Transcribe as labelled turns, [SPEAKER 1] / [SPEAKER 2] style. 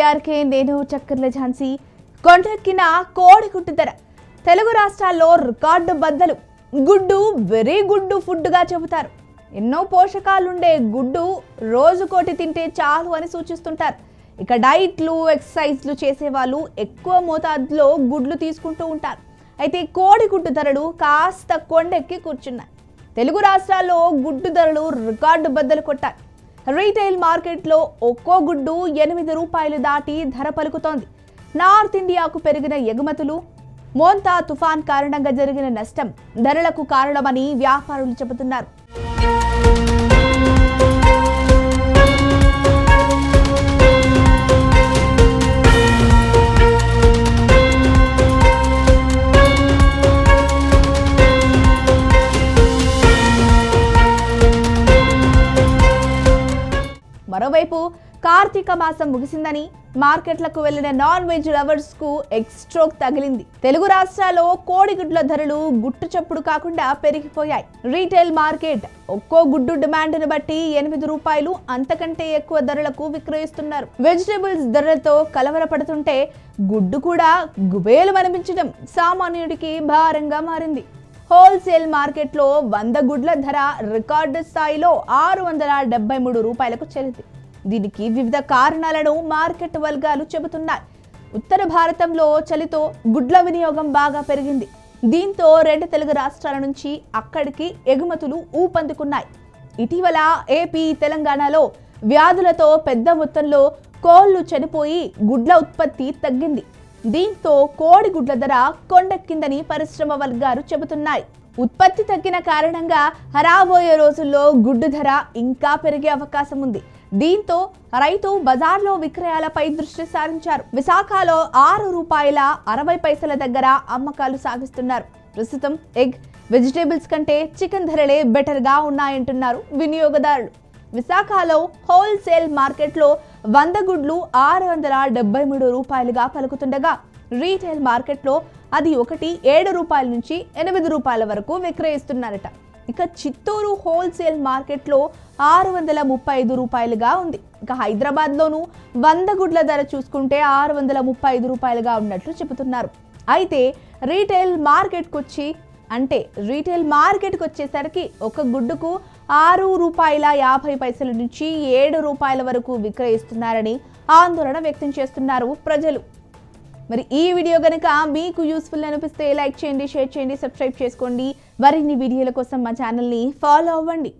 [SPEAKER 1] BRK నేను చక్కర్ల ఝాన్సీ కొండెక్కిన కోడిగుడ్డు ధర తెలుగు రాష్ట్రాల్లో రికార్డు బద్దలు. గుడ్డు వెరీ గుడ్డు ఫుడ్గా చెబుతారు. ఎన్నో పోషకాలుండే గుడ్డు రోజుకోటి తింటే చాలు అని సూచిస్తుంటారు. ఇక డైట్లు ఎక్సర్సైజ్లు చేసేవాళ్ళు ఎక్కువ మోతాదులో గుడ్లు తీసుకుంటూ ఉంటారు. అయితే కోడిగుడ్డు ధరలు కాస్త కొండెక్కి కూర్చున్నాయి. తెలుగు రాష్ట్రాల్లో గుడ్డు ధరలు రికార్డు బద్దలు కొట్టాయి. రీటైల్ మార్కెట్లో ఒక్కో గుడ్డు 8 రూపాయలు దాటి ధర పలుకుతోంది. నార్త్ ఇండియాకు పెరిగిన ఎగుమతులు, మోంతా తుఫాన్ కారణంగా జరిగిన నష్టం ధరలకు కారణమని వ్యాపారులు చెబుతున్నారు. మరోవైపు కార్తీక మాసం ముగిసిందని మార్కెట్లకు వెళ్లిన నాన్ వెజ్ లవర్స్ కు ఎక్స్ట్రోక్ తగిలింది. తెలుగు రాష్ట్రాల్లో కోడిగుడ్ల ధరలు గుట్టు చప్పుడు కాకుండా పెరిగిపోయాయి. రీటైల్ మార్కెట్ ఒక్కో గుడ్డు డిమాండ్ను బట్టి 8 రూపాయలు అంతకంటే ఎక్కువ ధరలకు విక్రయిస్తున్నారు. వెజిటేబుల్స్ ధరలతో కలవరపడుతుంటే గుడ్డు కూడా గుబేలు అనిపించడం సామాన్యుడికి భారంగా మారింది. హోల్సేల్ మార్కెట్లో 100 గుడ్ల ధర రికార్డు స్థాయిలో 673 రూపాయలకు చేరింది. దీనికి వివిధ కారణాలను మార్కెట్ వర్గాలు చెబుతున్నాయి. ఉత్తర భారతంలో చలితో గుడ్ల వినియోగం బాగా పెరిగింది. దీంతో 2 తెలుగు రాష్ట్రాల నుంచి అక్కడికి ఎగుమతులు ఊపందుకున్నాయి. ఇటీవల ఏపీ, తెలంగాణలో వ్యాధులతో పెద్ద మొత్తంలో కోళ్లు చనిపోయి గుడ్ల ఉత్పత్తి తగ్గింది. దీంతో కోడిగుడ్ల ధర కొండెక్కిందని పరిశ్రమ వర్గాలు చెబుతున్నాయి. ఉత్పత్తి తగ్గిన కారణంగా రాబోయే రోజుల్లో గుడ్డు ధర ఇంకా పెరిగే అవకాశం ఉంది. దీంతో రైతు బజార్లో విక్రయాలపై దృష్టి సారించారు. విశాఖలో 6 రూపాయల 60 పైసల దగ్గర అమ్మకాలు సాగిస్తున్నారు. ప్రస్తుతం ఎగ్, వెజిటేబుల్స్ కంటే చికెన్ ధరలే బెటర్గా ఉన్నాయంటున్నారు వినియోగదారులు. విశాఖలో హోల్సేల్ మార్కెట్లో 100 గుడ్లు 673 రూపాయలుగా పలుకుతుండగా రీటైల్ మార్కెట్లో అది 7 రూపాయల నుంచి 8 రూపాయల వరకు విక్రయిస్తున్నారట. ఇక చిత్తూరు హోల్సేల్ మార్కెట్లో 635 రూపాయలుగా ఉంది. ఇక హైదరాబాద్లోనూ 100 గుడ్ల ధర చూసుకుంటే 635 రూపాయలుగా ఉన్నట్లు చెబుతున్నారు. అయితే రీటైల్ మార్కెట్కి వచ్చేసరికి ఒక గుడ్డుకు 6 రూపాయల 50 పైసల నుంచి 7 రూపాయల వరకు విక్రయిస్తున్నారని ఆందోళన వ్యక్తం చేస్తున్నారు ప్రజలు. మరి ఈ వీడియో గనుక మీకు యూస్ఫుల్ అనిపిస్తే లైక్ చేయండి, షేర్ చేయండి, సబ్స్క్రైబ్ చేసుకోండి. మరిన్ని వీడియోల కోసం మా ఛానల్ని ఫాలో అవ్వండి.